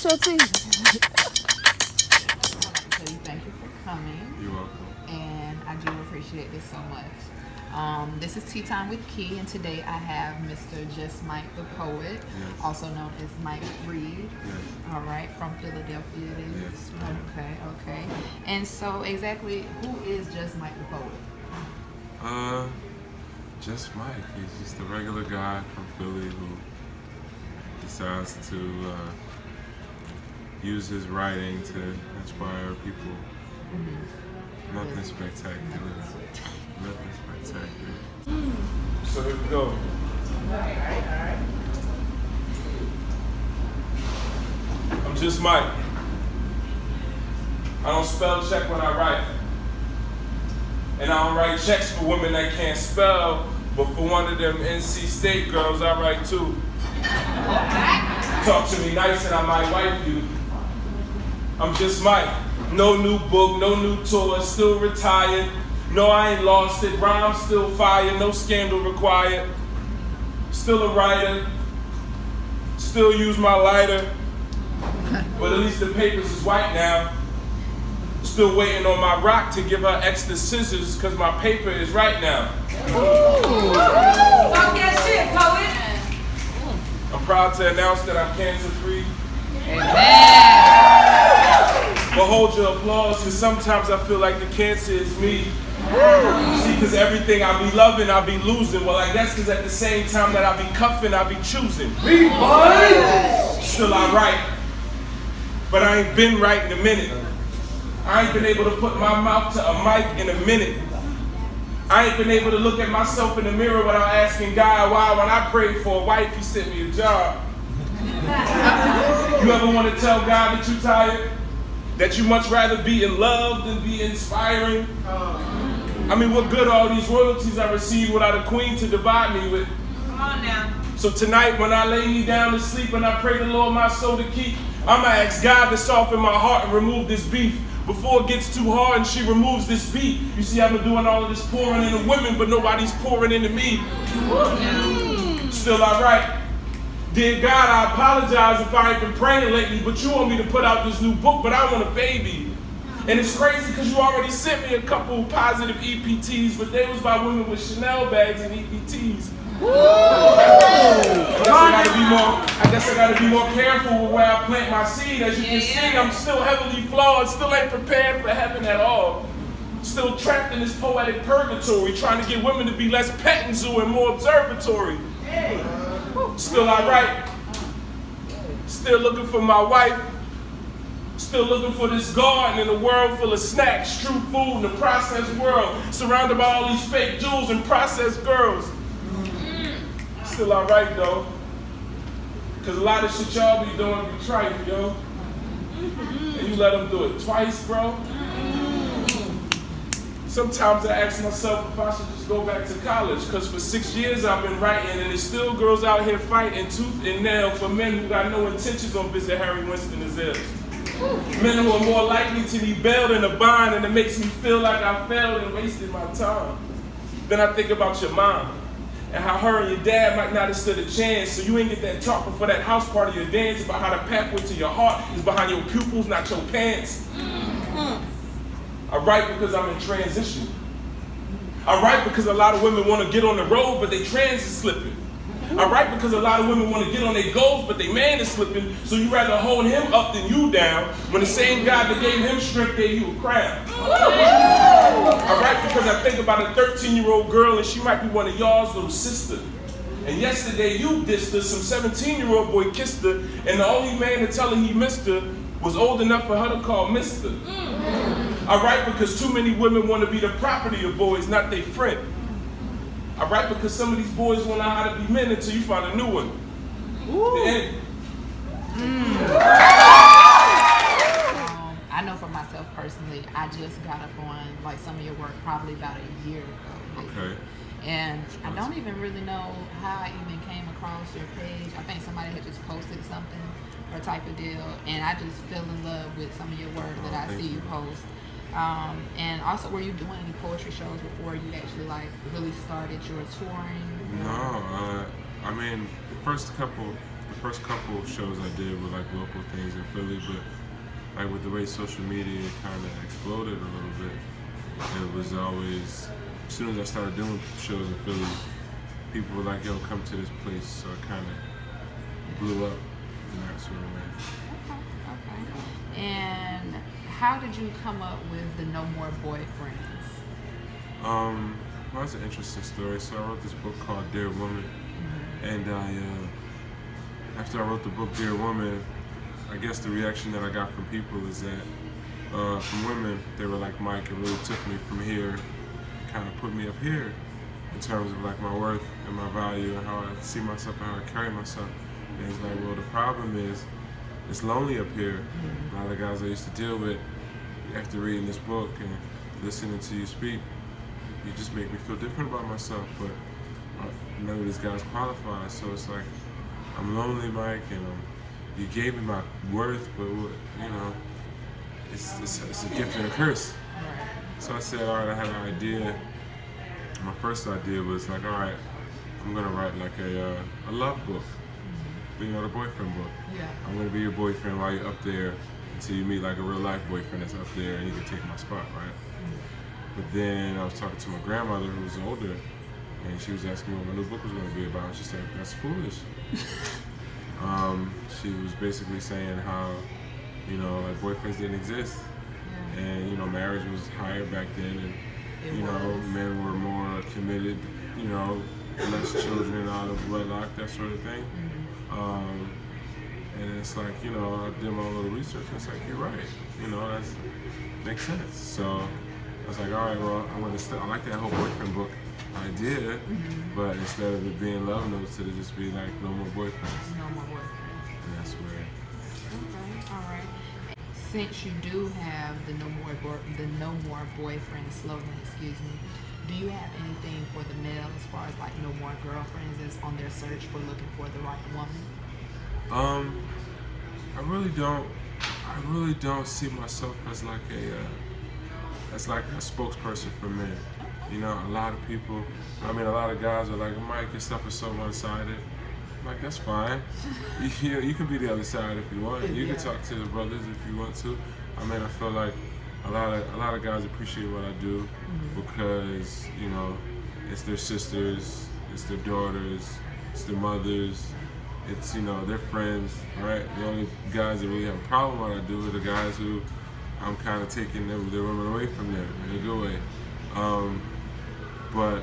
your tea. Thank you for coming. You're welcome. And I do appreciate this so much. This is Tea Time with Key, and today I have Mr. Just Mike the Poet, Yes. also known as Mike Reed. Yes. All right, from Philadelphia it is. Yes. Okay. And so exactly, who is Just Mike the Poet? Just Mike. He's just a regular guy from Philly who decides to use his writing to inspire people. Mm-hmm. Nothing spectacular. Nothing spectacular. So here we go. All right. I'm just Mike. I don't spell check when I write. And I don't write checks for women that can't spell, but for one of them NC State girls, I write too. Talk to me nice and I might wipe you. I'm just Mike. No new book, no new tour, still retired. No, I ain't lost it. Rhymes still fire, no scandal required. Still a writer. Still use my lighter. But at least the papers is white now. Still waiting on my rock to give her extra scissors because my paper is right now. Talk that shit, poet. I'm proud to announce that I'm cancer free. But hold your applause, because sometimes I feel like the cancer is me. See, because everything I be loving, I be losing. Well, I guess because at the same time that I be cuffing, I be choosing. Still I write, but I ain't been right in a minute. I ain't been able to put my mouth to a mic in a minute. I ain't been able to look at myself in the mirror without asking God why when I prayed for a wife, he sent me a job. You ever want to tell God that you tired? That you much rather be in love than be inspiring? I mean, what good are all these royalties I received without a queen to divide me with? Come on now. So tonight when I lay me down to sleep and I pray the Lord my soul to keep, I'ma ask God to soften my heart and remove this beef before it gets too hard and she removes this beat. You see, I've been doing all of this pouring into women, but nobody's pouring into me. Still I write. Dear God, I apologize if I ain't been praying lately, but you want me to put out this new book, but I want a baby. And it's crazy because you already sent me a couple positive EPTs, but they was by women with Chanel bags and EPTs. I guess I gotta be more careful with where I plant my seed. As you can see, I'm still heavily flawed, still ain't prepared for heaven at all. Still trapped in this poetic purgatory, trying to get women to be less petting zoo and more observatory. Still I write. Still looking for my wife. Still looking for this garden in a world full of snacks, true food in a processed world, surrounded by all these fake jewels and processed girls. Still I write though, because a lot of shit y'all be doing be trife, yo. And you let them do it twice, bro. Sometimes I ask myself if I should just go back to college, because for 6 years I've been writing and there's still girls out here fighting tooth and nail for men who got no intentions on visit Harry Winston and Zales. Men who are more likely to be bailed in a bond, and it makes me feel like I failed and wasted my time. Then I think about your mom and how her and your dad might not have stood a chance, so you ain't get that talk before that house party or dance about how the pathway to your heart is behind your pupils, not your pants. I write because I'm in transition. I write because a lot of women want to get on the road, but they transit slipping. I write because a lot of women want to get on their goals, but they man is slipping, so you rather hold him up than you down, when the same God that gave him strength gave you a crown. I write because I think about a 13-year-old girl and she might be one of y'all's little sister. And yesterday you dissed her, some 17-year-old boy kissed her, and the only man to tell her he missed her was old enough for her to call mister. I write because too many women want to be the property of boys, not their friend. I write because some of these boys won't know how to be men until you find a new one. I know for myself personally, I just got up on like some of your work probably about a year ago. Okay. And I don't even really know how I even came across your page. I think somebody had just posted something or type of deal, and I just fell in love with some of your work that I see you post. And also, were you doing any poetry shows before you actually like really started your touring? No, I mean, the first couple of shows I did were like local things in Philly, but like with the way social media kind of exploded a little bit, it was always, as soon as I started doing shows in Philly, people were like, yo, come to this place. So it kind of blew up in that sort of way. Okay. And how did you come up with the No More Boyfriends? Well, that's an interesting story. So I wrote this book called Dear Woman, and after I wrote the book Dear Woman, I guess the reaction that I got from people is that from women, they were like, Mike, it really took me from here, kind of put me up here in terms of like my worth and my value and how I see myself and how I carry myself. And it's like, well, the problem is it's lonely up here. A lot of the guys I used to deal with, after reading this book and listening to you speak, you just make me feel different about myself, but none of these guys qualify. So it's like, I'm lonely, Mike, and you gave me my worth, but you know, it's a gift and a curse. So I said, all right, I had an idea. My first idea was like, all right, I'm gonna write like a love book, you know, the boyfriend book. Yeah. I'm gonna be your boyfriend while you're up there until you meet like a real life boyfriend that's up there and you can take my spot, right? But then I was talking to my grandmother who was older, and she was asking me what my new book was going to be about. She said, that's foolish. She was basically saying how, you know, like boyfriends didn't exist. Yeah. And, you know, marriage was higher back then, and, you know, men were more committed, you know, less children out of wedlock, that sort of thing. And it's like, you know, I did my little research, and it's like, you're right. You know, that makes sense. So I was like, all right, well, I'm gonna I like that whole boyfriend book idea, but instead of it being love notes, it'll just be like No More Boyfriends. No More Boyfriends. And that's where. Okay, all right. Since you do have the No More Boyfriend slogan, excuse me, do you have anything for the male as far as like no more girlfriends that's on their search for looking for the right woman? I really don't see myself as like a spokesperson for men. You know, a lot of people, a lot of guys are like, Mike, your stuff is so one-sided. I'm like, that's fine. You can be the other side if you want. You can talk to the brothers if you want to. I feel like a lot of guys appreciate what I do because, you know, it's their sisters, it's their daughters, it's their mothers, it's, you know, their friends, right? The only guys that really have a problem with what I do are the guys who I'm kind of taking their women away from them in a good way. But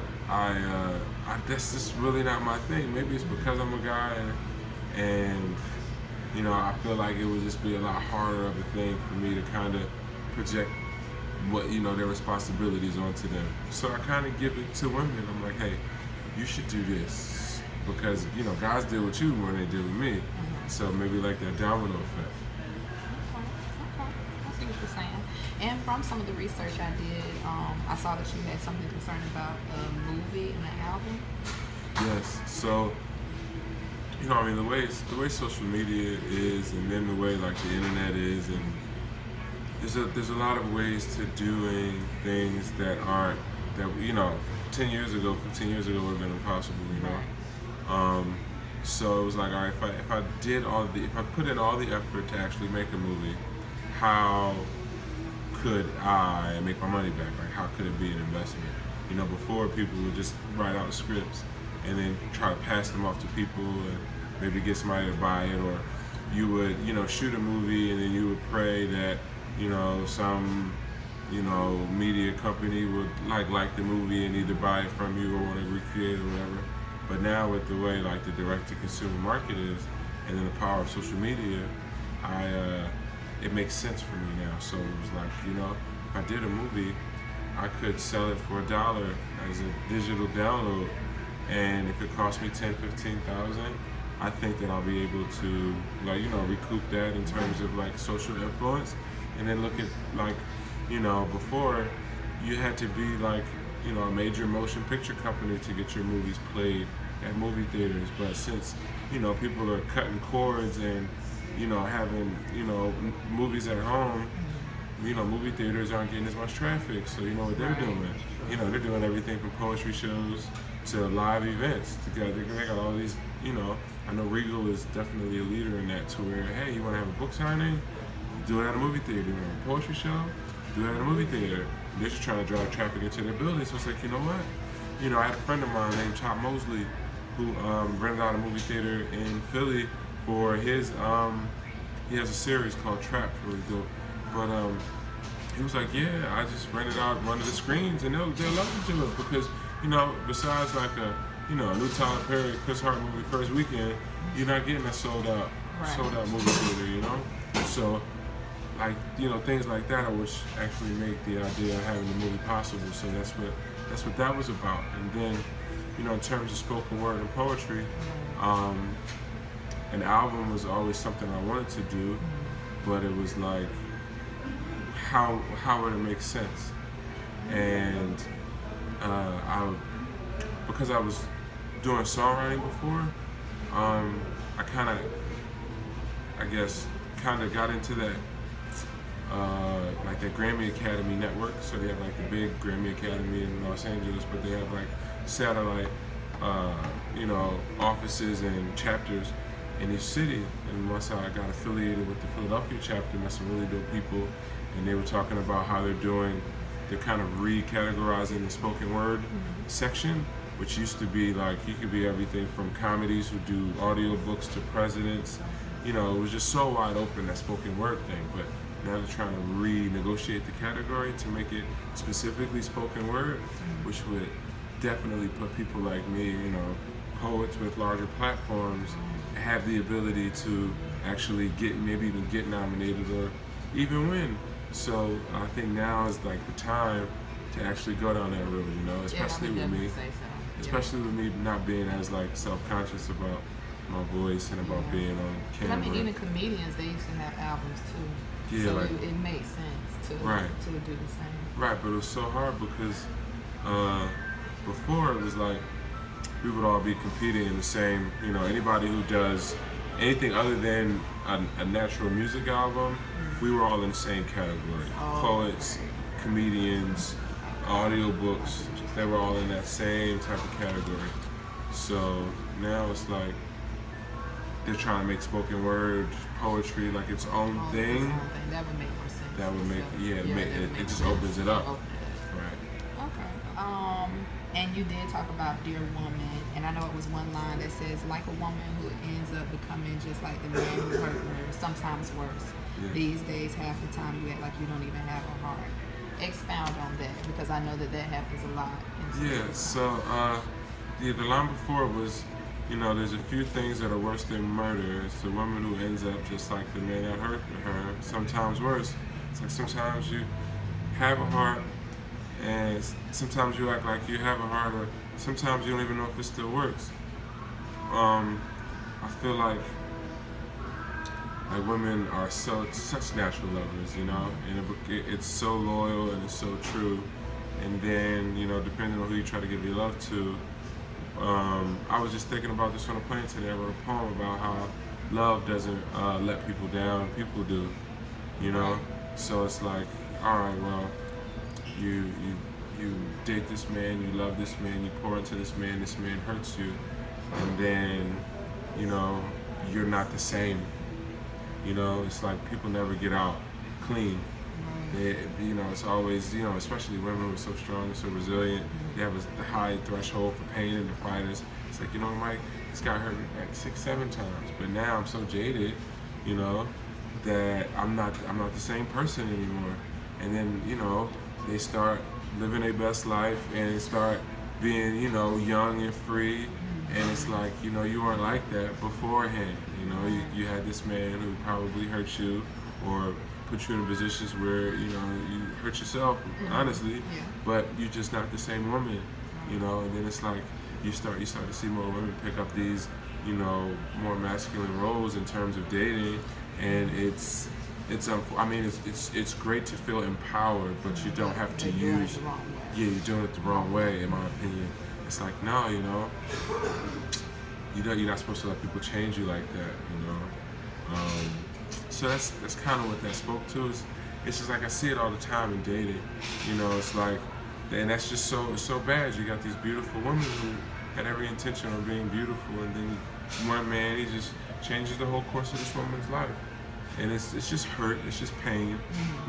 that's just really not my thing. Maybe it's because I'm a guy and you know, I feel like it would just be a lot harder of a thing for me to kind of project what, you know, their responsibilities onto them. So I kind of give it to women. I'm like, hey, you should do this because, you know, guys deal with you more than they deal with me. So maybe like that domino effect. Okay. I see what you're saying. And from some of the research I did, I saw that you had something concerning about a movie and an album. Yes. So, you know, the way social media is, and then the way like the internet is, and there's a lot of ways to doing things that you know, 10 years ago, 15 years ago would have been impossible. You know. So it was like, all right, if I put in all the effort to actually make a movie, how could I make my money back? Like, how could it be an investment? You know, before people would just write out scripts and then try to pass them off to people and maybe get somebody to buy it, or you would, you know, shoot a movie and then you would pray that, you know, some, you know, media company would like the movie and either buy it from you or want to recreate it or whatever. But now with the way like the direct-to-consumer market is, and then the power of social media, it makes sense for me now. So it was like, you know, if I did a movie, I could sell it for $1 as a digital download, and if it cost me $10,000, $15,000, I think that I'll be able to, like, you know, recoup that in terms of like social influence. And then look at, like, you know, before you had to be like, you know, a major motion picture company to get your movies played at movie theaters. But since, you know, people are cutting cords and, you know, having, you know, movies at home, you know, movie theaters aren't getting as much traffic. So you know what they're doing? You know, they're doing everything from poetry shows to live events together. They got all these, you know, I know Regal is definitely a leader in that, to where, hey, you want to have a book signing? Do it at a movie theater. You want to have a poetry show? Do it at a movie theater. They're just trying to drive traffic into their building. So it's like, you know what? You know, I had a friend of mine named Chop Mosley who rented out a movie theater in Philly for his, he has a series called Trap, really dope. But he was like, yeah, I just rented out one of the screens, and they'll love to do it because, you know, besides like a new Tyler Perry, Chris Hart movie first weekend, you're not getting a sold out movie theater, you know? So, like, you know, things like that are which actually make the idea of having the movie possible. So that's what that was about. And then, you know, in terms of spoken word and poetry, an album was always something I wanted to do, but it was like, how would it make sense? And because I was doing songwriting before, I kind of got into that, like the Grammy Academy network. So they have like the big Grammy Academy in Los Angeles, but they have like satellite, offices and chapters in each city. And once I got affiliated with the Philadelphia chapter, met some really dope people, and they were talking about how they're kind of recategorizing the spoken word section, which used to be like, you could be everything from comedies who do audiobooks to presidents. You know, it was just so wide open, that spoken word thing. But now they're trying to renegotiate the category to make it specifically spoken word, which would definitely put people like me, you know, poets with larger platforms, have the ability to actually maybe even get nominated or even win. So I think now is like the time to actually go down that road, you know, especially with me. Especially with me not being as like self-conscious about my voice and about being on camera. I mean, even comedians, they used to have albums too. Yeah, so like, it makes sense to do the same. Right, but it was so hard because before it was like we would all be competing in the same, you know, anybody who does anything other than a natural music album, we were all in the same category. Poets, comedians, audiobooks, they were all in that same type of category. So now it's like they're trying to make spoken word, poetry like its own thing. That would make more sense. That would make, it just opens it up. Right. Okay. And you did talk about Dear Woman, and I know it was one line that says, like a woman who ends up becoming just like the man who hurt her, sometimes worse. Yeah. These days, half the time you act like you don't even have a heart. Expound on that, because I know that happens a lot. Yeah, so the line before was, you know, there's a few things that are worse than murder. It's the woman who ends up just like the man that hurt her, sometimes worse. It's like sometimes you have a heart, and sometimes you act like you have a heart, or sometimes you don't even know if it still works. I feel like women are such natural lovers, you know, and it's so loyal and it's so true. And then, you know, depending on who you try to give your love to, I was just thinking about this on a plane today. I wrote a poem about how love doesn't let people down, people do, you know. So it's like, all right, well, you date this man, you love this man, you pour into this man hurts you, and then, you know, you're not the same. You know, it's like people never get out clean. You know, it's always, you know, especially women who are so strong and so resilient, they have a high threshold for pain and they're fighters. It's like, you know, Mike, this guy hurt me like 6-7 times, but now I'm so jaded, you know, that I'm not the same person anymore. And then, you know, they start living their best life and they start being, you know, young and free. And it's like, you know, you weren't like that beforehand. You know, you had this man who probably hurt you or put you in positions where, you know, you hurt yourself, honestly, but you're just not the same woman, you know. And then it's like you start to see more women pick up these, you know, more masculine roles in terms of dating, and it's great to feel empowered, but you don't have to use. Yeah, you're doing it the wrong way, in my opinion. It's like, no, you know, you're not supposed to let people change you like that, you know. So that's kind of what that spoke to. It's just like I see it all the time in dating, you know. It's like, and that's just so bad. You got these beautiful women who had every intention of being beautiful, and then one man, he just changes the whole course of this woman's life. And it's just hurt, it's just pain,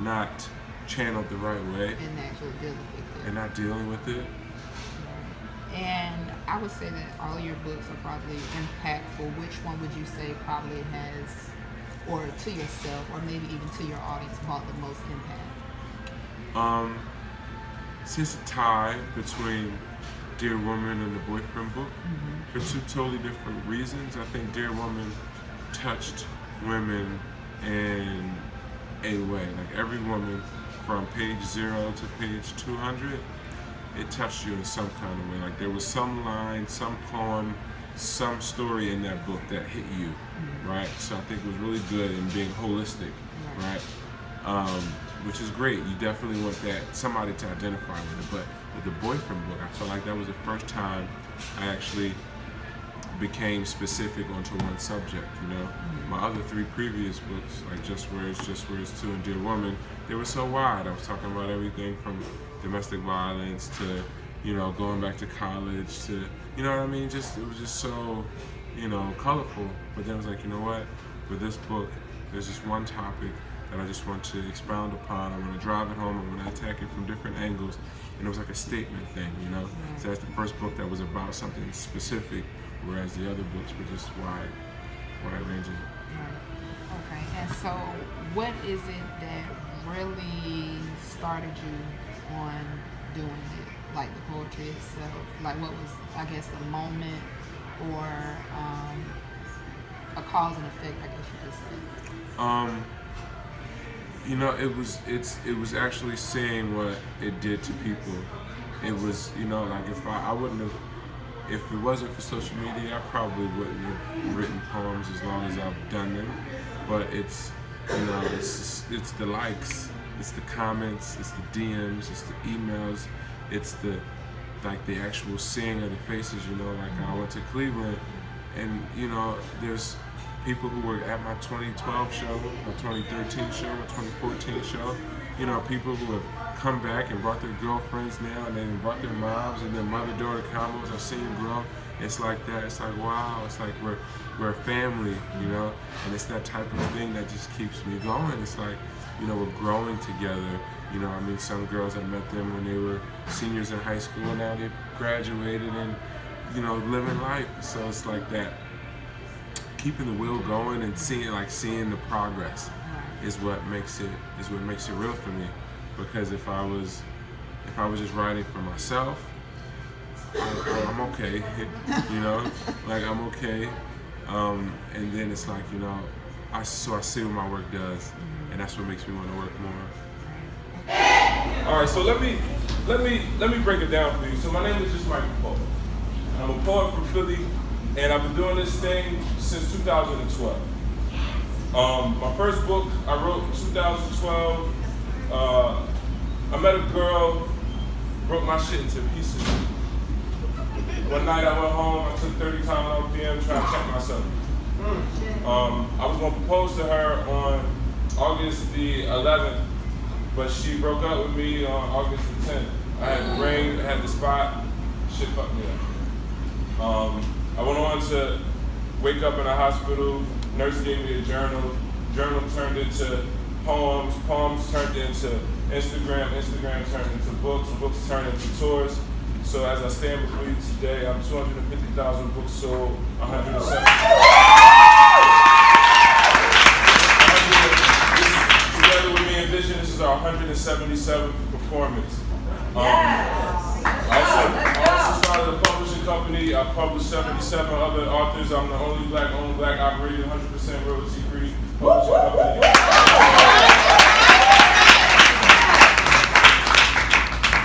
not channeled the right way. And actually dealing with it. And not dealing with it. And I would say that all your books are probably impactful. Which one would you say probably has, or to yourself, or maybe even to your audience, brought the most impact? It's just a tie between Dear Woman and the Boyfriend book for two totally different reasons. I think Dear Woman touched women in a way. Like every woman from page 0 to page 200, it touched you in some kind of way. Like there was some line, some poem, some story in that book that hit you, right? So I think it was really good in being holistic, right? Which is great. You definitely want somebody to identify with it. But with the Boyfriend book, I felt like that was the first time I actually became specific onto one subject, you know? My other 3 previous books, like Just Words 2, and Dear Woman, they were so wide. I was talking about everything from domestic violence to, you know, going back to college to, you know what I mean? It was just so, you know, colorful. But then I was like, you know what? With this book, there's just one topic that I just want to expound upon. I want to drive it home. I want to attack it from different angles. And it was like a statement thing, you know? So that's the first book that was about something specific, whereas the other books were just wide-ranging. Right. Okay. And so, what is it that really started you on doing it, like the poetry itself? Like, what was, I guess, the moment or a cause and effect, I guess you could say? You know, it was actually seeing what it did to people. It was, you know, like if I wouldn't have, if it wasn't for social media, I probably wouldn't have written poems as long as I've done them. But it's, you know, it's the likes, it's the comments, it's the DMs, it's the emails, it's the actual seeing of the faces, you know. Like I went to Cleveland, and you know, there's people who were at my 2012 show, my 2013 show, my 2014 show. You know, people who have come back and brought their girlfriends now, and then brought their moms and their mother-daughter combos. I've seen them grow. It's like that. It's like, wow. It's like we're a family, you know. And it's that type of thing that just keeps me going. It's like, you know, we're growing together. You know, I mean, some girls, I met them when they were seniors in high school, and now they've graduated and, you know, living life. So it's like that. Keeping the wheel going and seeing the progress is what makes it real for me. Because if I was just writing for myself, I'm okay, you know, like I'm okay. And then it's like, you know, I see what my work does, and that's what makes me want to work more. All right, so let me break it down for you. So my name is just j.cole. I'm a poet from Philly, and I've been doing this thing since 2012. My first book I wrote in 2012. I met a girl, broke my shit into pieces. One night I went home, I took 30 Tylenol PM trying to check myself. I was gonna propose to her on August the 11th, but she broke up with me on August the 10th. I had the ring, I had the spot, shit fucked me up. I went on to wake up in a hospital, nurse gave me a journal turned into poems turned into Instagram turned into books turned into tours. So as I stand before you today, I'm 250,000 books sold, 107. Together with me and Vision, this is our 177th performance. I also started a publishing company. I published 77 other authors. I'm the only black operated 100% royalty-free publishing company.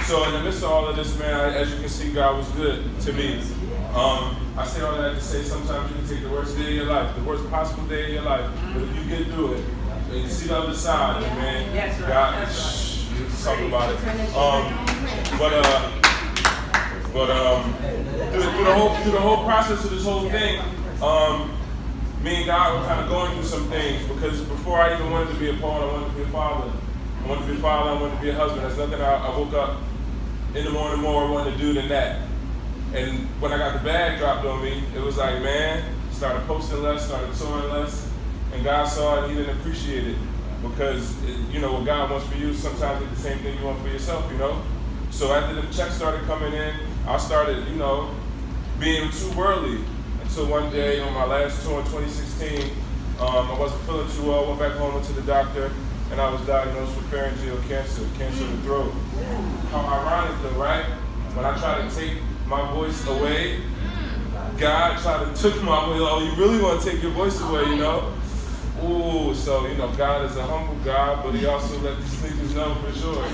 So in the midst of all of this, man, as you can see, God was good to me. I say all that to say sometimes you can take the worst day of your life, the worst possible day of your life, but if you get through it, and you see the other side, man, God, talk about it. Through the whole process of this whole thing, me and God were kind of going through some things, because before I even wanted to be a poet, I wanted to be a father. I wanted to be a father, I wanted to be a husband. There's nothing I woke up in the morning more wanted to do than that. And when I got the bag dropped on me, it was like, man, it's started posting less, started touring less, and God saw it and he didn't appreciate it because, you know, what God wants for you, sometimes it's the same thing you want for yourself, you know? So after the checks started coming in, I started, you know, being too worldly. Until one day on my last tour in 2016, I wasn't feeling too well, went back home, went to the doctor, and I was diagnosed with pharyngeal cancer, cancer of the throat. How ironic though, right? When I tried to take my voice away, God tried to took my voice. Oh, you really want to take your voice away, you know? Ooh, so, you know, God is a humble God, but he also let the sneakers know for sure.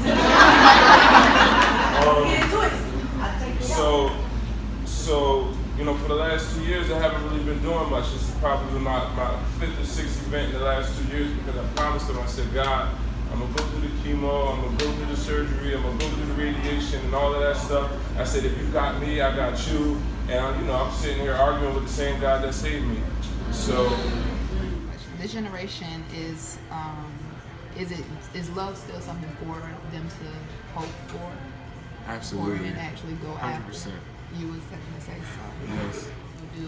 So, you know, for the last 2 years, I haven't really been doing much. This is probably my 5th or 6th event in the last 2 years because I promised him, I said, God, I'm going to go through the chemo, I'm going to go through the surgery, I'm going to go through the radiation and all of that stuff. I said, if you got me, I got you. And, you know, I'm sitting here arguing with the same God that saved me. So this generation is love still something for them to hope for? Absolutely. Or and actually go 100%. after? You was going to say so. Yes.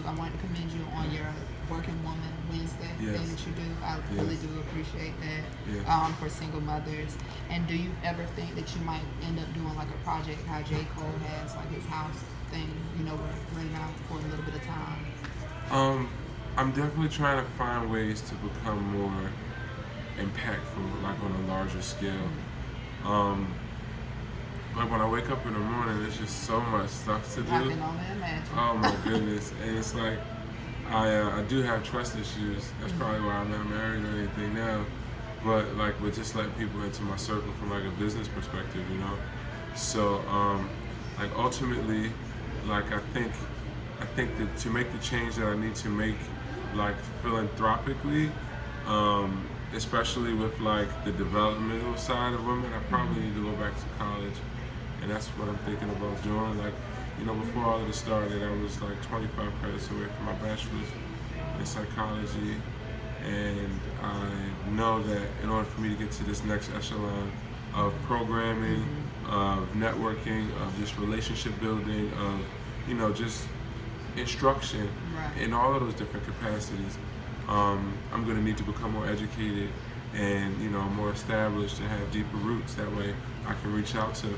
I wanted to commend you on your Working Woman Wednesday thing that you do. I really do appreciate that for single mothers. And do you ever think that you might end up doing like a project how j.cole has like his house thing, you know, we're renting out for a little bit of time? I'm definitely trying to find ways to become more impactful, like on a larger scale. Like when I wake up in the morning, there's just so much stuff to do. I can only imagine. Oh my goodness. And it's like, I do have trust issues. That's probably why I'm not married or anything now. But like, with just letting people into my circle from like a business perspective, you know? So, like ultimately, like I think that to make the change that I need to make, like philanthropically, especially with like the developmental side of women, I probably need to go back to college. And that's what I'm thinking about doing. Like, you know, before all of this started, I was like 25 credits away from my bachelor's in psychology. And I know that in order for me to get to this next echelon of programming, of networking, of just relationship building, of, you know, just instruction in all of those different capacities, I'm going to need to become more educated and, you know, more established and have deeper roots. That way I can reach out to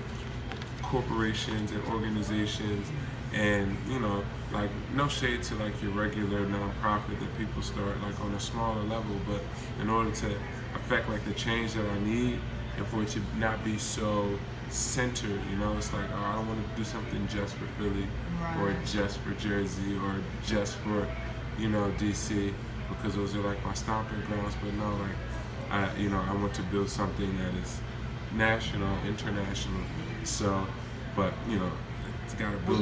corporations and organizations and, you know, like no shade to like your regular nonprofit that people start like on a smaller level, but in order to affect like the change that I need and for it to not be so centered, you know, it's like, oh, I don't want to do something just for Philly or just for Jersey or just for, you know, DC, because those are like my stomping grounds. But no, like I want to build something that is national, international. So, but you know, it's got to build.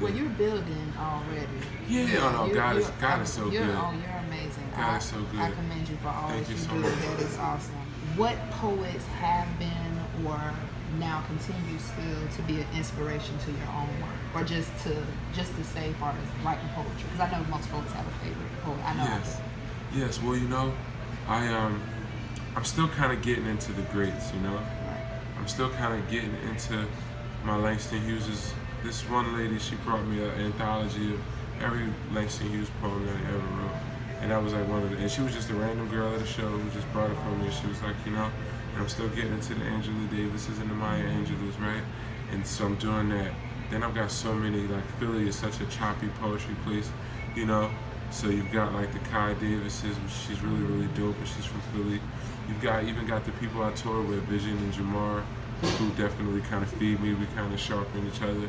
Well, you're building already. Yeah, God is so good. Oh, you're amazing. God is so good. I commend you for all that you so do. much. That is awesome. What poets have been or now continue still to be an inspiration to your own work, or just to say, far as writing poetry? Because I know most folks have a favorite poet. I know. Yes. Well, you know, I'm still kind of getting into the greats. You know, I'm still kind of getting into my Langston Hughes. This one lady, she brought me an anthology of every Langston Hughes poem that I ever wrote, and that was like one of the. And she was just a random girl at a show who just brought it for me. She was like, you know. And I'm still getting into the Angela Davises and the Maya Angelou's, right? And so I'm doing that. Then I've got so many, like Philly is such a choppy poetry place, you know? So you've got like the Kai Davises, which she's really, really dope, but she's from Philly. You've even got the people I toured with, Vision and Jamar, who definitely kind of feed me. We kind of sharpen each other,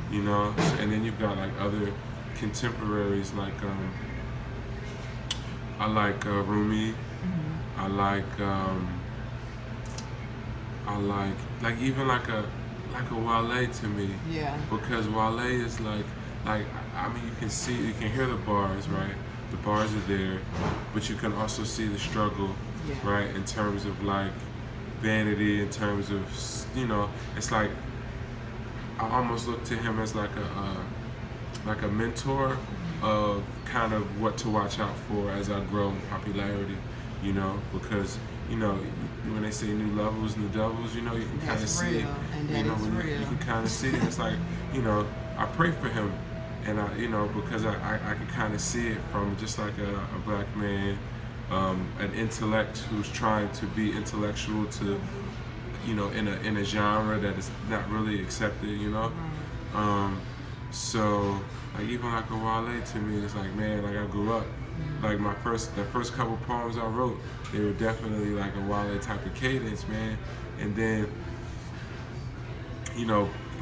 you know? And then you've got like other contemporaries, like I like Rumi. I like even like a Wale to me. Yeah. Because Wale is like I mean, you can hear the bars, right? The bars are there, but you can also see the struggle, right? In terms of like vanity, in terms of, you know, it's like I almost look to him as like a mentor of kind of what to watch out for as I grow in popularity, you know, because, you know, when they say new levels, new devils, you know, you can kind of see, you know, you can kind of see it. It's like, you know, I pray for him and I, because I can kind of see it from just like a black man, an intellect who's trying to be intellectual to, in a genre that is not really accepted, So like even like a Wale to me, it's like, man, like I grew up, like the first couple poems I wrote, they were definitely like a Wale type of cadence, man. And then,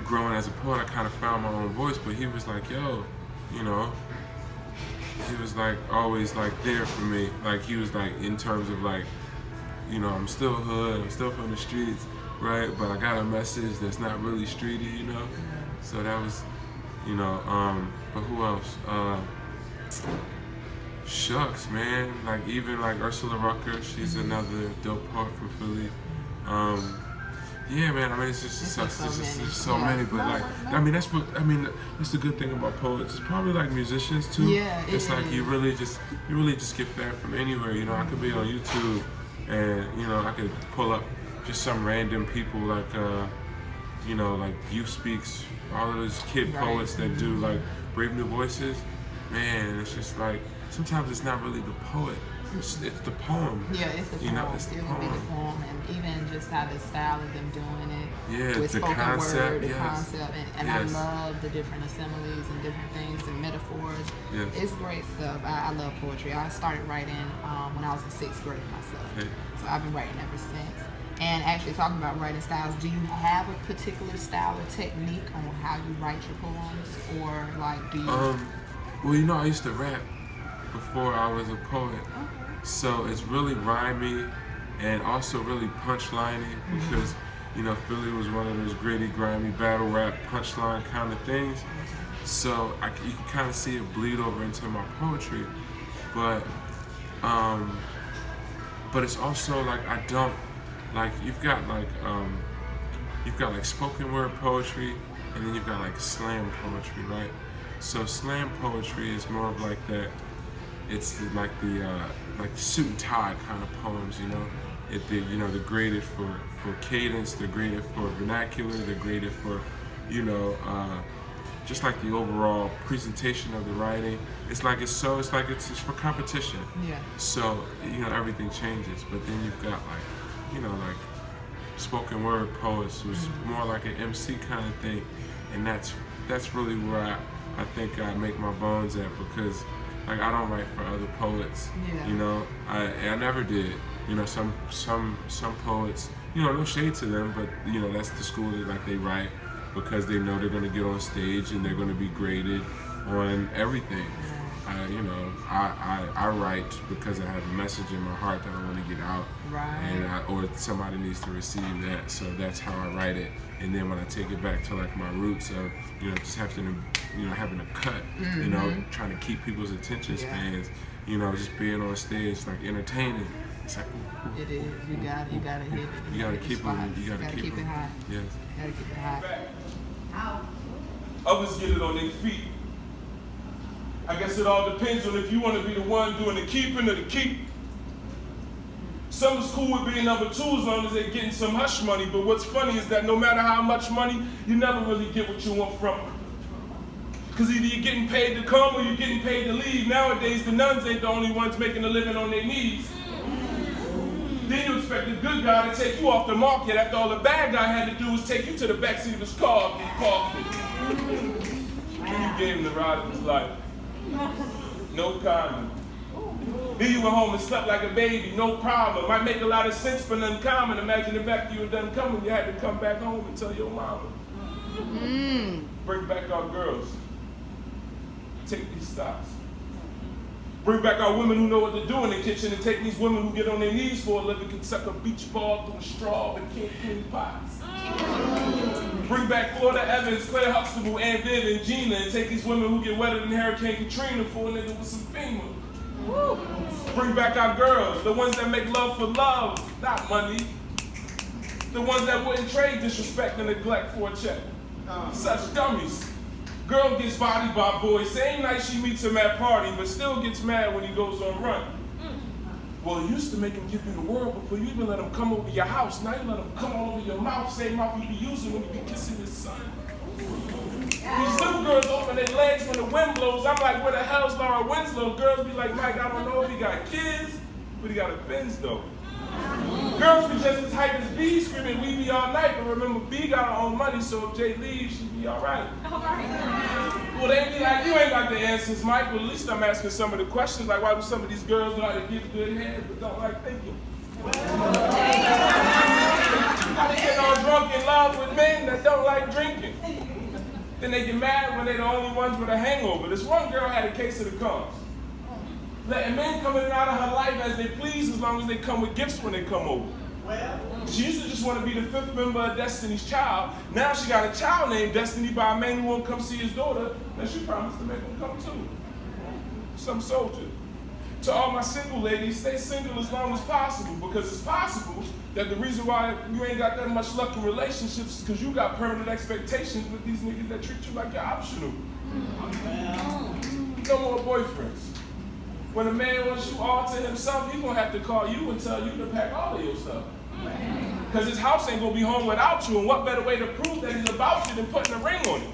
growing as a poet, I kind of found my own voice. But he was like, yo, he was like always like there for me. Like he was like in terms of like, I'm still hood, I'm still from the streets, right? But I got a message that's not really streety, So that was, but who else? Shucks, man. Like even like Ursula Rucker, she's another dope poet from Philly. Yeah, man. I mean, it's just so many. But like, that's the good thing about poets. It's probably like musicians too. Yeah, it's like you really just get fed from anywhere. I could be on YouTube, and I could pull up just some random people like like You Speaks, all of those kid poets that do like Brave New Voices. Man, it's just like sometimes it's not really the poet. It's the poem. Yeah, it's the poem. It's still gonna be the poem, and even just how the style of them doing it. Yeah, with the spoken concept. word, the Yes. concept, and Yes. I love the different assemblies and different things and metaphors. Yes. It's great stuff. I love poetry. I started writing when I was in 6th grade myself, so I've been writing ever since. And actually, talking about writing styles, do you have a particular style or technique on how you write your poems, or like do you? Well, I used to rap before I was a poet. So it's really rhymey and also really punchliney because, Philly was one of those gritty, grimy battle rap punchline kind of things. So you can kind of see it bleed over into my poetry. But it's also like I don't, like you've got like spoken word poetry and then you've got like slam poetry, right? So slam poetry is more of like that. It's like the suit and tie kind of poems, they're graded for cadence, they're graded for vernacular, they're graded for, just like the overall presentation of the writing. It's for competition. Yeah. So everything changes, but then you've got like spoken word poets who's more like an MC kind of thing, and that's really where I think I make my bones at because. Like I don't write for other poets, I never did. Some poets, no shade to them, but that's the school that like they write because they know they're gonna get on stage and they're gonna be graded on everything. I write because I have a message in my heart that I want to get out, and or somebody needs to receive that. So that's how I write it. And then when I take it back to like my roots of just having a cut, trying to keep people's attention spans, just being on stage like entertaining. It's like it is. You gotta hit it. You gotta keep it. You gotta keep it high. Yes. You gotta keep it high. Others get it on their feet. I guess it all depends on if you want to be the one doing the keeping or the keep. Some is cool with being number 2 as long as they're getting some hush money, but what's funny is that no matter how much money, you never really get what you want from them. Because either you're getting paid to come or you're getting paid to leave. Nowadays, the nuns ain't the only ones making a living on their knees. Then you expect the good guy to take you off the market after all the bad guy had to do was take you to the backseat of his car and park it. And you gave him the ride of his life. No comment. Then you went home and slept like a baby, no problem. Might make a lot of sense, but uncommon. Imagine if after you were done coming, you had to come back home and tell your mama. Bring back our girls. Take these stops. Bring back our women who know what to do in the kitchen and take these women who get on their knees for a living, can suck a beach ball through a straw but can't clean pots. Bring back Florida Evans, Claire Huxtable, Ann Viv, and Gina, and take these women who get wetter than Hurricane Katrina for a nigga with some FEMA. Bring back our girls, the ones that make love for love, not money. The ones that wouldn't trade disrespect and neglect for a check. Such dummies. Girl gets bodied by boy, same night she meets him at party, but still gets mad when he goes on run. Well, you used to make him give you the world before you even let him come over your house. Now you let him come all over your mouth, same mouth you be using when you be kissing his son. These little girls open their legs when the wind blows. I'm like, where the hell's Laura Winslow? Girls be like, Mike, I don't know if he got kids, but he got a Benz though. Girls be just as hype as B, screaming, we be all night. But remember, B got her own money, so if Jay leaves, she be all right. Well, they be like, you ain't got the answers, Mike. Well, at least I'm asking some of the questions, like why do some of these girls know how to give good head, but don't like thinking? How they get all drunk in love with men that don't like drinking? Then they get mad when they're the only ones with a hangover. This one girl had a case of the cons. Letting men come in and out of her life as they please as long as they come with gifts when they come over. She used to just want to be the 5th member of Destiny's Child. Now she got a child named Destiny by a man who won't come see his daughter, and she promised to make him come too. Some soldier. To all my single ladies, stay single as long as possible, because it's possible that the reason why you ain't got that much luck in relationships is because you got permanent expectations with these niggas that treat you like you're optional. No more boyfriends. When a man wants you all to himself, he's gonna have to call you and tell you to pack all of your stuff. Because his house ain't gonna be home without you, and what better way to prove that he's about you than putting a ring on it?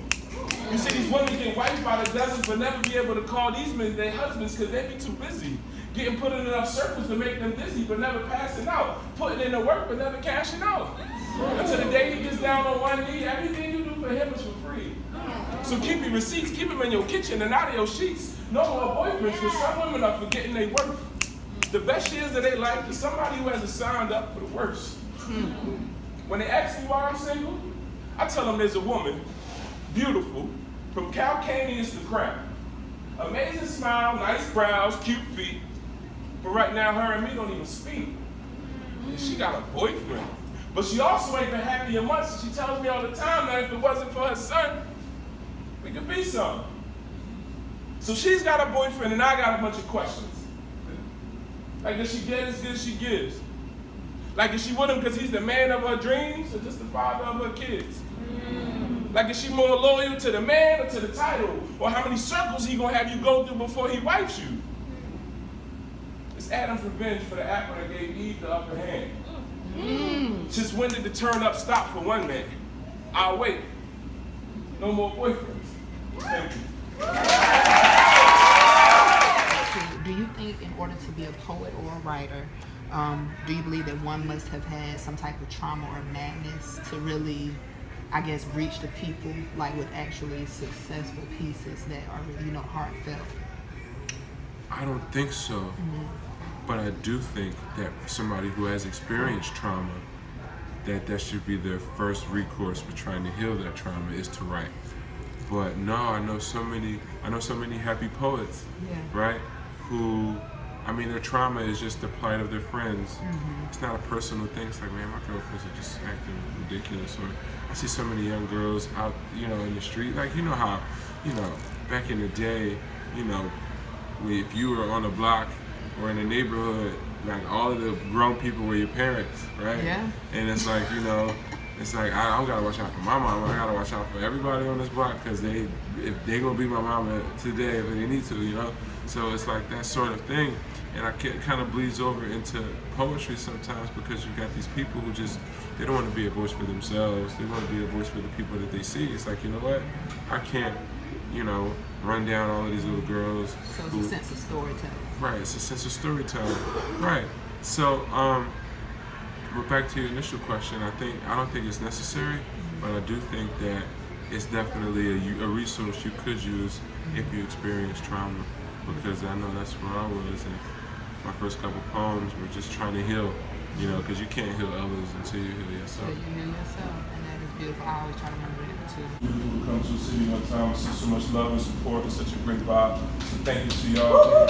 You see, these women get wives by the dozens but never be able to call these men their husbands because they be too busy. Getting put in enough circles to make them dizzy but never passing out. Putting in the work but never cashing out. Until the day he gets down on one knee, everything you do for him is for free. So keep your receipts, keep them in your kitchen and out of your sheets. No more boyfriends, because some women are forgetting their worth. The best years of their life is somebody who hasn't signed up for the worst. When they ask me why I'm single, I tell them there's a woman, beautiful, from Calcaneus to Crown. Amazing smile, nice brows, cute feet. But right now, her and me don't even speak. And she got a boyfriend. But she also ain't been happy in months. She tells me all the time that if it wasn't for her son, we could be something. So she's got a boyfriend and I got a bunch of questions. Like, does she get as good as she gives? Like, is she with him because he's the man of her dreams or just the father of her kids? Like, is she more loyal to the man or to the title? Or how many circles he gonna have you go through before he wipes you? It's Adam's revenge for the apple that gave Eve the upper hand. Since when did the turn up stop for one man? I'll wait. No more boyfriends. Thank you. Do you think in order to be a poet or a writer, do you believe that one must have had some type of trauma or madness to really, I guess, reach the people, like with actually successful pieces that are, heartfelt? I don't think so. But I do think that for somebody who has experienced trauma, that should be their first recourse for trying to heal that trauma is to write. But no, I know so many happy poets, right? Who, their trauma is just the plight of their friends. It's not a personal thing. It's like, man, my girlfriends are just acting ridiculous. Or I see so many young girls out, in the street. Like, how, back in the day, if you were on the block or in the neighborhood, like all of the grown people were your parents, right? Yeah. And it's like, it's like I gotta watch out for my mama. I gotta watch out for everybody on this block because if they gonna be my mama today if they need to, So it's like that sort of thing, and it kind of bleeds over into poetry sometimes because you've got these people who they don't want to be a voice for themselves. They want to be a voice for the people that they see. It's like, you know what? I can't, run down all of these little girls. So it's a sense of storytelling. Right, it's a sense of storytelling. Right. So, but back to your initial question, I don't think it's necessary, but I do think that it's definitely a resource you could use if you experience trauma, because I know that's where I was, and my first couple poems were just trying to heal, because you can't heal others until you heal yourself. Until you heal yourself, and that is beautiful. I always try to remember that too. Beautiful to come to the city one time and see so much love and support and such a great vibe. So thank you to y'all.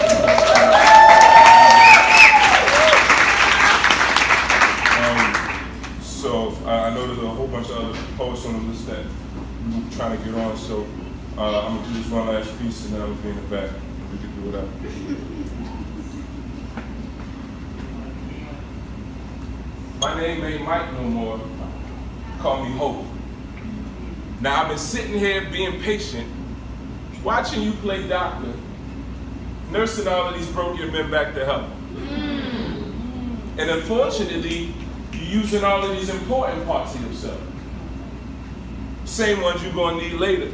So I know there's a whole bunch of other poets on the list that we're trying to get on. So I'm gonna do this one last piece and then I'm gonna be in the back. We can do whatever. My name ain't Mike no more. Call me Hope. Now I've been sitting here being patient, watching you play doctor, nursing all of these broken men back to health. And unfortunately, you're using all of these important parts of yourself. Same ones you're gonna need later.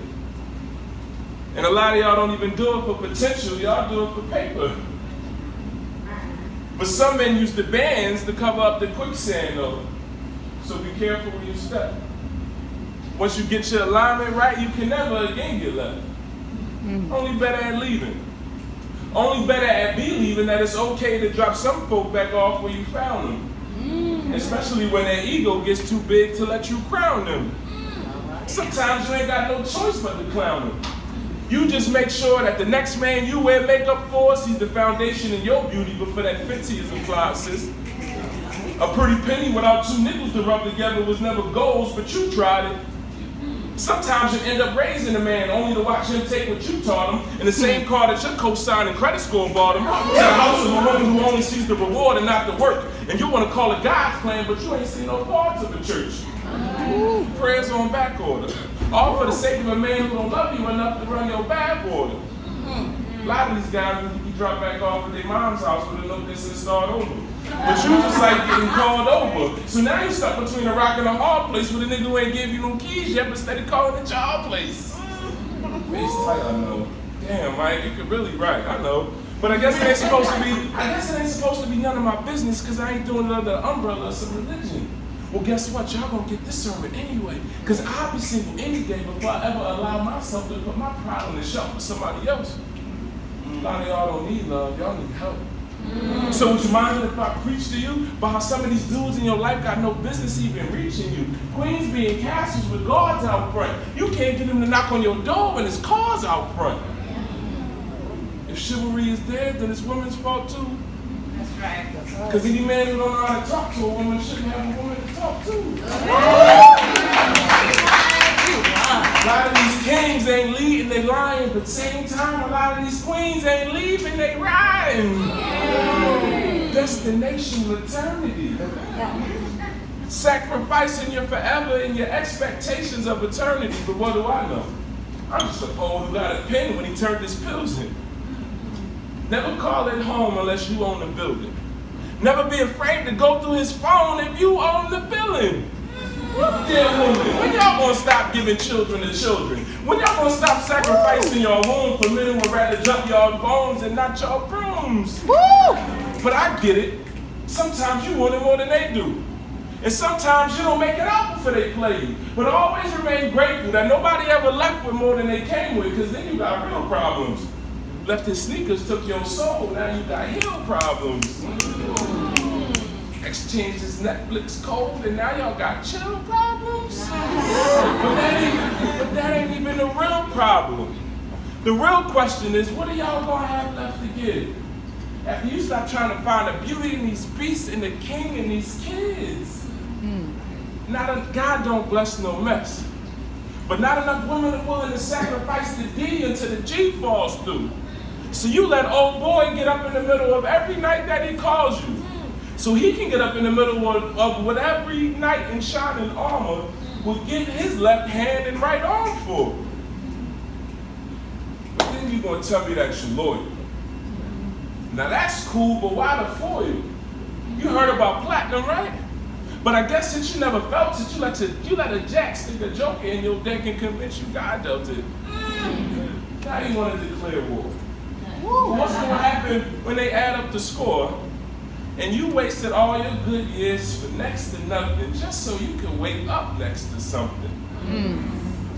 And a lot of y'all don't even do it for potential, y'all do it for paper. But some men use the bands to cover up the quicksand though. So be careful when you step. Once you get your alignment right, you can never again get left. Only better at leaving. Only better at believing that it's okay to drop some folk back off where you found them. Especially when their ego gets too big to let you crown them. Sometimes you ain't got no choice but to clown them. You just make sure that the next man you wear makeup for sees the foundation in your beauty before that fancy is applied, sis. A pretty penny without two nickels to rub together was never goals, but you tried it. Sometimes you end up raising a man only to watch him take what you taught him in the same car that your co-sign and credit score bought him to the house of a woman who only sees the reward and not the work. And you want to call it God's plan, but you ain't seen no parts of the church. Prayers on back order. All for the sake of a man who don't love you enough to run your back order. A lot of these guys, you drop back off at their mom's house with a note that says start over. But you just like getting called over. So now you're stuck between a rock and a hard place with a nigga who ain't give you no keys yet, but steady calling it your place. Face tight, I know. Damn, Mike, you could really write, I know. But I guess it ain't supposed to be none of my business because I ain't doing it under the umbrella of some religion. Well, guess what? Y'all gonna get this sermon anyway. Because I'll be single any day before I ever allow myself to put my pride on the shelf for somebody else. A lot of y'all don't need love, y'all need help. So would you mind if I preach to you about how some of these dudes in your life got no business even reaching you? Queens being castles with guards out front. You can't get him to knock on your door when his car's out front. If chivalry is dead, then it's women's fault too. That's right. Because any man who don't know how to talk to a woman shouldn't have a woman to talk to. A lot of these kings ain't leading, they lying, but same time a lot of these queens ain't leaving, they riding. Destination eternity. Sacrificing your forever and your expectations of eternity. But what do I know? I'm just a pole who got a pen when he turned his pills in. Never call it home unless you own the building. Never be afraid to go through his phone if you own the billing. Dear woman, when y'all gonna stop giving children to children? When y'all gonna stop sacrificing your womb for men who would rather jump y'all bones and not y'all brooms? But I get it. Sometimes you want it more than they do. And sometimes you don't make it out before they play you. But always remain grateful that nobody ever left with more than they came with, because then you got real problems. Left his sneakers, took your soul, now you got heel problems. Exchanged his Netflix code, and now y'all got chill problems. But that ain't even the real problem. The real question is, what are y'all gonna have left to give? After you stop trying to find the beauty in these beasts and the king in these kids. God don't bless no mess. But not enough women are willing to sacrifice the D until the G falls through. So you let old boy get up in the middle of every night that he calls you. So he can get up in the middle of what every knight in shining armor will give his left hand and right arm for. But then you're going to tell me that you're loyal. Now that's cool, but why the foil? You heard about platinum, right? But I guess since you never felt it, you let a jack stick a joker in your deck and convince you God dealt it. Now you want to declare war. What's going to happen when they add up the score and you wasted all your good years for next to nothing just so you can wake up next to something?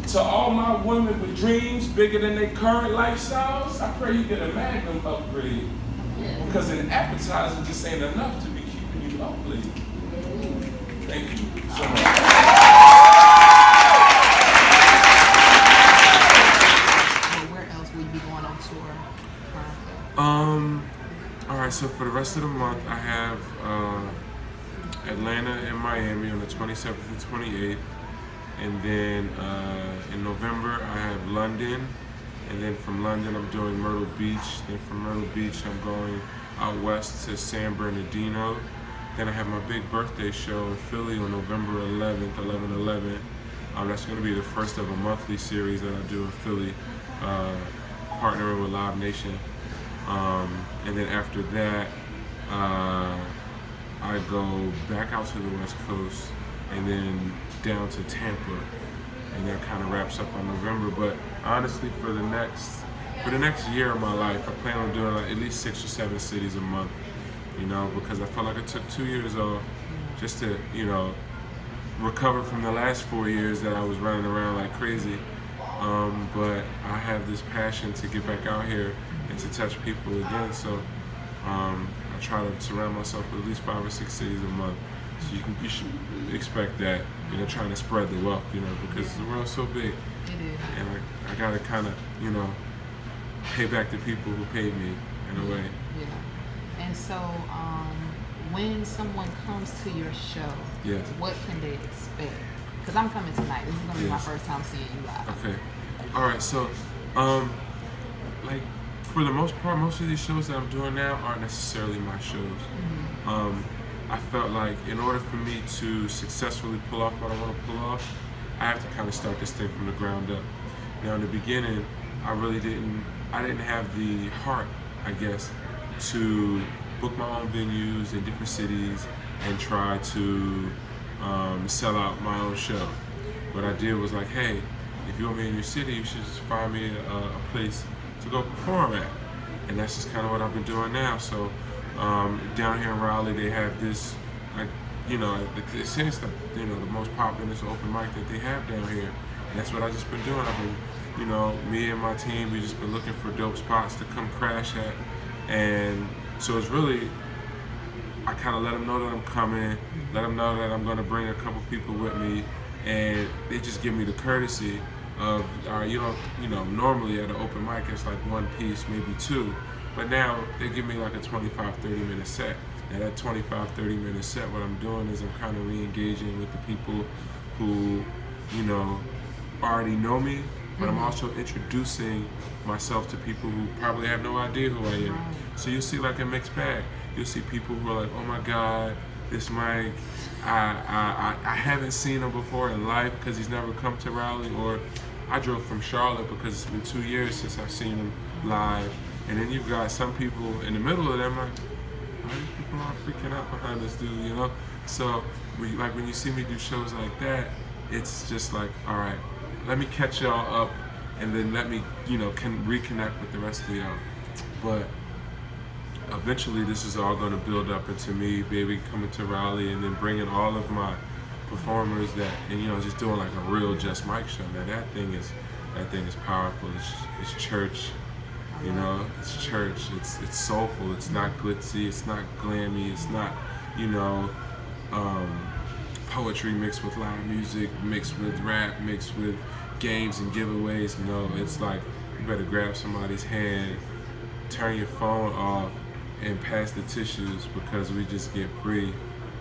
To all my women with dreams bigger than their current lifestyles, I pray you get a Magnum upgrade. Because an appetizer just ain't enough to be keeping you up late. Thank you so much. Where else will you be going on tour? All right, so for the rest of the month, I have Atlanta and Miami on the 27th and 28th. And then in November, I have London. And then from London, I'm doing Myrtle Beach. Then from Myrtle Beach, I'm going out west to San Bernardino. Then I have my big birthday show in Philly on November 11th, 11/11. That's going to be the first of a monthly series that I do in Philly, partnering with Live Nation. And then after that, I go back out to the West Coast and then down to Tampa and that kind of wraps up on November. But honestly, for the next year of my life, I plan on doing like at least 6 or 7 cities a month. Because I felt like I took 2 years off just to recover from the last 4 years that I was running around like crazy. But I have this passion to get back out here and to touch people again. So I try to surround myself with at least 5 or 6 cities a month. So you should expect that, trying to spread the wealth, because the world's so big. It is. And I gotta kind of, pay back the people who paid me in a way. Yeah. And so, when someone comes to your show, Yes. what can they expect? Because I'm coming tonight. This is gonna be my Yes. first time seeing you live. Okay. All right. So, like for the most part, most of these shows that I'm doing now aren't necessarily my shows. I felt like in order for me to successfully pull off what I want to pull off, I have to kind of start this thing from the ground up. Now, in the beginning, I didn't have the heart, I guess, to book my own venues in different cities and try to sell out my own show. What I did was like, hey, if you want me in your city, you should just find me a place to go perform at. And that's just kind of what I've been doing now. So down here in Raleigh, they have this, it seems the most popular open mic that they have down here. And that's what I've just been doing. I've been, me and my team, we just been looking for dope spots to come crash at. And so it's really, I kind of let them know that I'm coming, let them know that I'm going to bring a couple people with me, and they just give me the courtesy of, normally at an open mic it's like one piece, maybe two, but now they give me like a 25-30 minute set. And that 25-30 minute set, what I'm doing is I'm kind of re-engaging with the people who, already know me, but I'm also introducing myself to people who probably have no idea who I am. So you'll see like a mixed bag. You'll see people who are like, oh my God, this Mike, I haven't seen him before in life because he's never come to Raleigh, or I drove from Charlotte because it's been 2 years since I've seen him live. And then you've got some people in the middle of them like, why are these people all freaking out behind this dude, So when you see me do shows like that, it's just like, all right, let me catch y'all up and then let me, can reconnect with the rest of y'all. But eventually this is all going to build up into me, baby, coming to Raleigh and then bringing all of my performers and just doing like a real Just Mike show. Now that thing is powerful. It's church, it's church. It's soulful. It's not glitzy. It's not glammy. It's not, poetry mixed with loud music, mixed with rap, mixed with games and giveaways. No, it's like you better grab somebody's hand, turn your phone off, and pass the tissues because we just get free,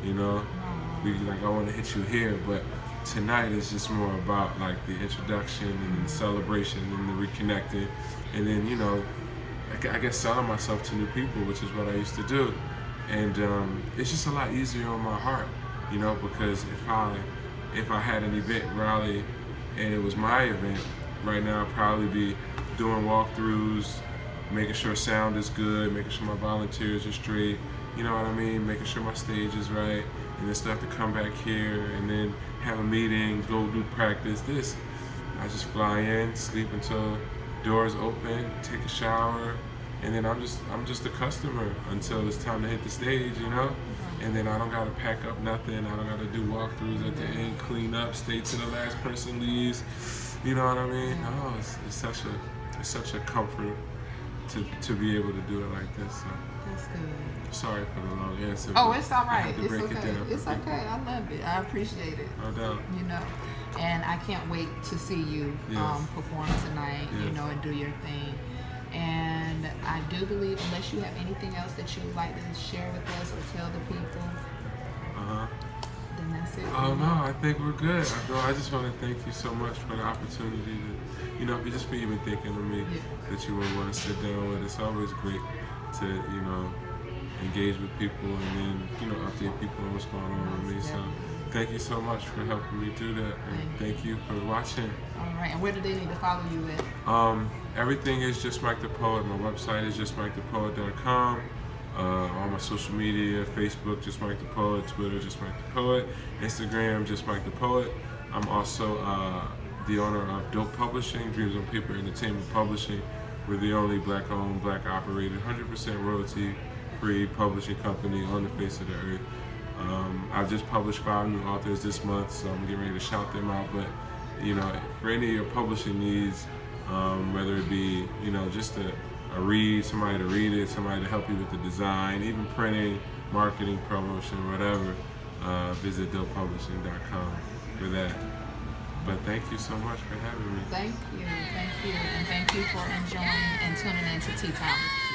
We like, I want to hit you here, but tonight is just more about like the introduction and the celebration and the reconnecting, and then I guess selling myself to new people, which is what I used to do, and it's just a lot easier on my heart, because if I had an event in Raleigh and it was my event, right now I'd probably be doing walkthroughs, making sure sound is good, making sure my volunteers are straight, you know what I mean, making sure my stage is right, and then still have to come back here and then have a meeting, go do practice. I just fly in, sleep until doors open, take a shower, and then I'm just a customer until it's time to hit the stage, and then I don't gotta pack up nothing, I don't gotta do walkthroughs at the end, clean up, stay till the last person leaves, you know what I mean? Oh, it's such a comfort to be able to do it like this. So. That's good. Sorry for the long answer. Oh, it's all right. It's okay. It's okay. I love it. I appreciate it. No doubt. And I can't wait to see you perform tonight. Yes. And do your thing. And I do believe, unless you have anything else that you would like to share with us or tell the people, then that's it. Oh no, I think we're good. I just want to thank you so much for the opportunity to, just for even thinking of me, that you would want to sit down with. It's always great to, engage with people and then, update people on what's going on with me. So thank you so much for helping me do that. And thank you for watching. All right. And where do they need to follow you at? Everything is Just Mike the Poet. My website is justmikethepoet.com. All my social media, Facebook, Just Mike the Poet, Twitter, Just Mike the Poet, Instagram, Just Mike the Poet. I'm also the owner of Dope Publishing, Dreams on Paper Entertainment Publishing. We're the only black-owned, black-operated, 100% royalty-free publishing company on the face of the earth. I've just published 5 new authors this month, so I'm getting ready to shout them out. But for any of your publishing needs, whether it be just a read, somebody to read it, somebody to help you with the design, even printing, marketing, promotion, whatever, visit dopepublishing.com for that. But thank you so much for having me. Thank you, and thank you for enjoying and tuning in to Tea Time with Tea.